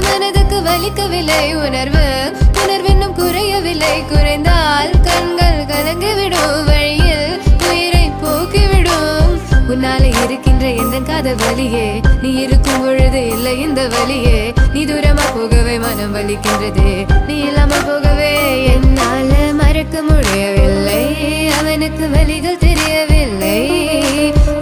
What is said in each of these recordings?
மனதுக்கு வலிக்கவில்லை உணர்வென்னும் குறையவில்லை. குறைந்தால் கண்கள் கலங்கிவிடும், வழியில் உயிரை போக்கிவிடும். உன்னாலே இருக்கின்ற எந்த காதல் வலியே, நீ இருக்கும் பொழுது இல்லை இந்த வலியே. நீ தூரமா போகவே மனம் வலிக்கின்றது, நீ இல்லாமல் போகவே என்னால மறக்க முடியவில்லை. அவனுக்கு வலிகள் தெரியவில்லை,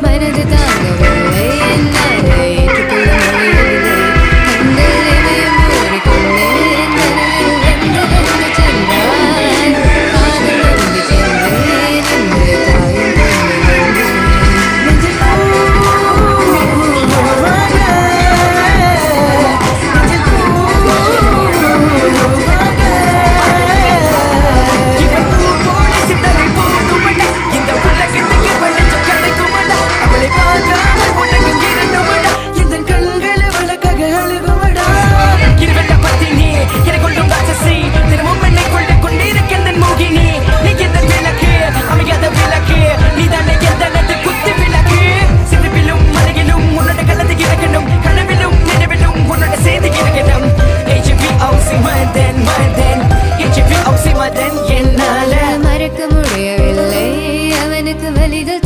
மனது தாங்கவில்லை, என்னாலே ஏற்றுக்கொள்ள முடியவில்லை. கண்கள் இமயம் மூடிக்கொண்டேன், மனதில் வந்து சென்றான். காதல் வந்து சென்றேன் என்று தாயும் மறக்க முடியவில்லை. அவனுக்கு வலிகள்